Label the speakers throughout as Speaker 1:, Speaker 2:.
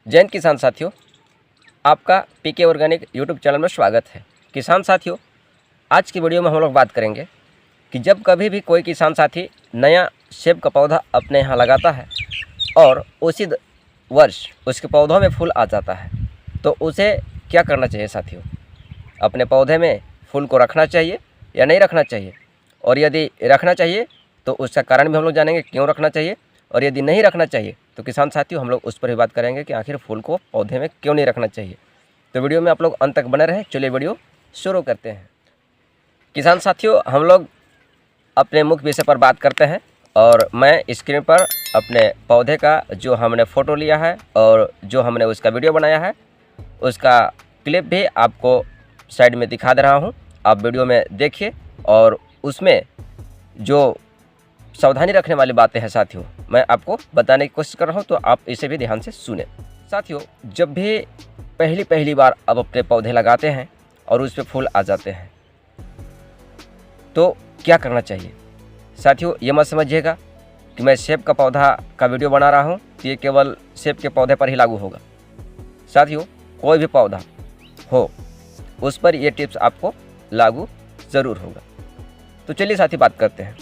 Speaker 1: जैन किसान साथियों, आपका पीके ऑर्गेनिक यूट्यूब चैनल में स्वागत है। किसान साथियों, आज की वीडियो में हम लोग बात करेंगे कि जब कभी भी कोई किसान साथी नया सेब का पौधा अपने यहाँ लगाता है और उसी वर्ष उसके पौधों में फूल आ जाता है तो उसे क्या करना चाहिए साथियों। अपने पौधे में फूल को रखना चाहिए या नहीं रखना चाहिए, और यदि रखना चाहिए तो उसका कारण भी हम लोग जानेंगे क्यों रखना चाहिए, और यदि नहीं रखना चाहिए तो किसान साथियों हम लोग उस पर भी बात करेंगे कि आखिर फूल को पौधे में क्यों नहीं रखना चाहिए। तो वीडियो में आप लोग अंत तक बने रहें। चलिए वीडियो शुरू करते हैं। किसान साथियों, हम लोग अपने मुख्य विषय पर बात करते हैं और मैं स्क्रीन पर अपने पौधे का जो हमने फ़ोटो लिया है और जो हमने उसका वीडियो बनाया है उसका क्लिप भी आपको साइड में दिखा दे रहा हूँ। आप वीडियो में देखिए और उसमें जो सावधानी रखने वाली बातें हैं साथियों मैं आपको बताने की कोशिश कर रहा हूँ, तो आप इसे भी ध्यान से सुने। साथियों, जब भी पहली बार आप अपने पौधे लगाते हैं और उस पर फूल आ जाते हैं तो क्या करना चाहिए। साथियों, ये मत समझिएगा कि मैं सेब का पौधा का वीडियो बना रहा हूँ तो ये केवल सेब के पौधे पर ही लागू होगा। साथियों, कोई भी पौधा हो उस पर ये टिप्स आपको लागू ज़रूर होगा। तो चलिए साथी बात करते हैं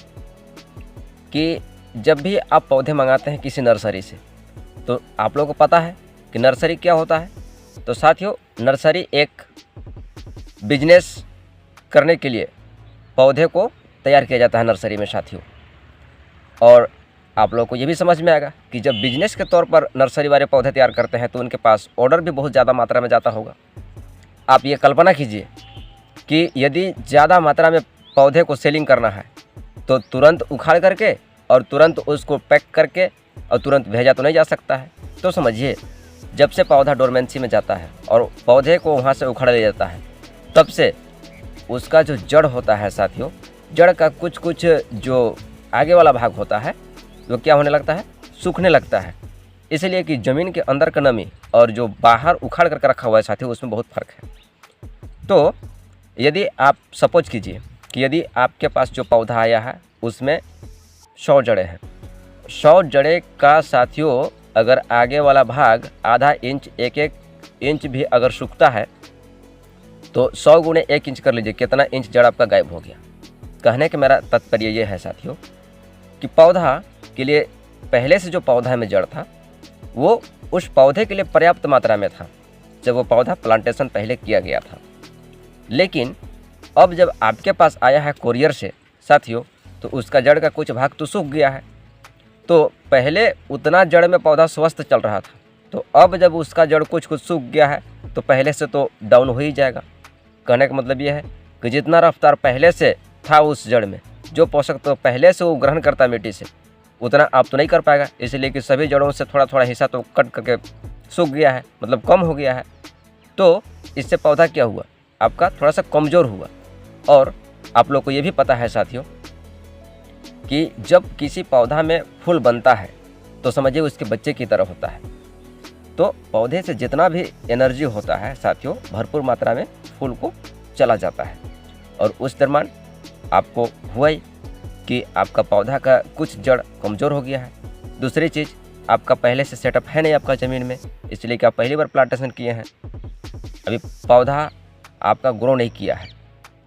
Speaker 1: कि जब भी आप पौधे मंगाते हैं किसी नर्सरी से तो आप लोगों को पता है कि नर्सरी क्या होता है। तो साथियों, नर्सरी एक बिजनेस करने के लिए पौधे को तैयार किया जाता है नर्सरी में साथियों। और आप लोगों को ये भी समझ में आएगा कि जब बिजनेस के तौर पर नर्सरी वाले पौधे तैयार करते हैं तो उनके पास ऑर्डर भी बहुत ज़्यादा मात्रा में जाता होगा। आप ये कल्पना कीजिए कि यदि ज़्यादा मात्रा में पौधे को सेलिंग करना है तो तुरंत उखाड़ करके और तुरंत उसको पैक करके और तुरंत भेजा तो नहीं जा सकता है। तो समझिए, जब से पौधा डोरमेंसी में जाता है और पौधे को वहाँ से उखाड़ लिया जाता है तब से उसका जो जड़ होता है साथियों, जड़ का कुछ जो आगे वाला भाग होता है वो क्या होने लगता है, सूखने लगता है। इसलिए कि ज़मीन के अंदर का नमी और जो बाहर उखाड़ करके रखा हुआ है साथियों उसमें बहुत फ़र्क है। तो यदि आप सपोज कीजिए कि यदि आपके पास जो पौधा आया है उसमें 100 जड़ें हैं, 100 जड़ें का साथियों अगर आगे वाला भाग आधा इंच 1-1 इंच भी अगर सूखता है तो 100 गुणे 1 इंच कर लीजिए कितना इंच जड़ आपका गायब हो गया। कहने का मेरा तात्पर्य ये है साथियों कि पौधा के लिए पहले से जो पौधा में जड़ था वो उस पौधे के लिए पर्याप्त मात्रा में था जब वो पौधा प्लांटेशन पहले किया गया था। लेकिन अब जब आपके पास आया है कोरियर से साथियों तो उसका जड़ का कुछ भाग तो सूख गया है। तो पहले उतना जड़ में पौधा स्वस्थ चल रहा था, तो अब जब उसका जड़ कुछ सूख गया है तो पहले से तो डाउन हो ही जाएगा। कहने का मतलब यह है कि जितना रफ्तार पहले से था उस जड़ में, जो पोषक तो पहले से वो ग्रहण करता मिट्टी से, उतना आप तो नहीं कर पाएगा। इसलिए कि सभी जड़ों से थोड़ा थोड़ा हिस्सा तो कट करके सूख गया है, मतलब कम हो गया है। तो इससे पौधा क्या हुआ, आपका थोड़ा सा कमज़ोर हुआ। और आप लोग को ये भी पता है साथियों कि जब किसी पौधा में फूल बनता है तो समझिए उसके बच्चे की तरह होता है। तो पौधे से जितना भी एनर्जी होता है साथियों भरपूर मात्रा में फूल को चला जाता है। और उस दरम्यान आपको हुआ ही कि आपका पौधा का कुछ जड़ कमज़ोर हो गया है। दूसरी चीज़, आपका पहले से सेटअप है नहीं आपका ज़मीन में, इसलिए कि आप पहली बार प्लांटेशन किए हैं, अभी पौधा आपका ग्रो नहीं किया है।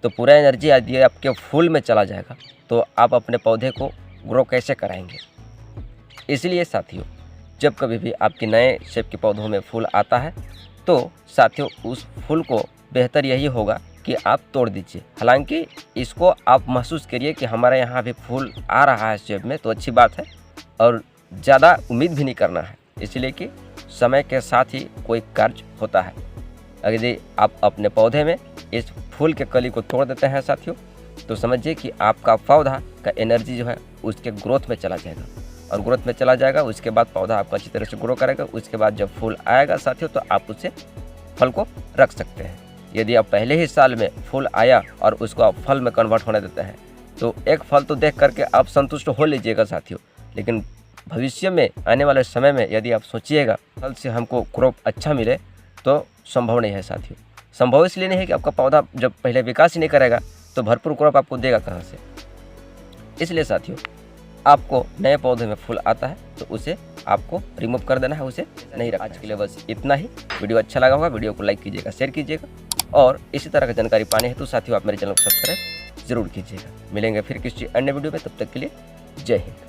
Speaker 1: तो पूरा एनर्जी यदि आपके फूल में चला जाएगा तो आप अपने पौधे को ग्रो कैसे कराएंगे। इसलिए साथियों, जब कभी भी आपके नए सेब के पौधों में फूल आता है तो साथियों उस फूल को बेहतर यही होगा कि आप तोड़ दीजिए। हालांकि इसको आप महसूस करिए कि हमारे यहाँ भी फूल आ रहा है सेब में, तो अच्छी बात है और ज़्यादा उम्मीद भी नहीं करना है, इसलिए कि समय के साथ ही कोई कार्य होता है। यदि आप अपने पौधे में इस फूल के कली को तोड़ देते हैं साथियों तो समझिए कि आपका पौधा का एनर्जी जो है उसके ग्रोथ में चला जाएगा, और ग्रोथ में चला जाएगा उसके बाद पौधा आपका अच्छी तरह से ग्रो करेगा। उसके बाद जब फूल आएगा साथियों तो आप उससे फल को रख सकते हैं। यदि आप पहले ही साल में फूल आया और उसको आप फल में कन्वर्ट होने देते हैं तो एक फल तो देख करके आप संतुष्ट हो लीजिएगा साथियों, लेकिन भविष्य में आने वाले समय में यदि आप सोचिएगा फल से हमको क्रॉप अच्छा मिले तो संभव नहीं है साथियों। संभव इसलिए नहीं है कि आपका पौधा जब पहले विकास ही नहीं करेगा तो भरपूर क्रॉप आपको देगा कहाँ से। इसलिए साथियों आपको नए पौधे में फूल आता है तो उसे आपको रिमूव कर देना है, उसे नहीं रखना। आज के लिए बस इतना ही। वीडियो अच्छा लगा होगा, वीडियो को लाइक कीजिएगा, शेयर कीजिएगा और इसी तरह की जानकारी पाने हेतु साथियों आप मेरे चैनल को सब्सक्राइब जरूर कीजिएगा। मिलेंगे फिर किसी अन्य वीडियो में, तब तक के लिए जय हिंद।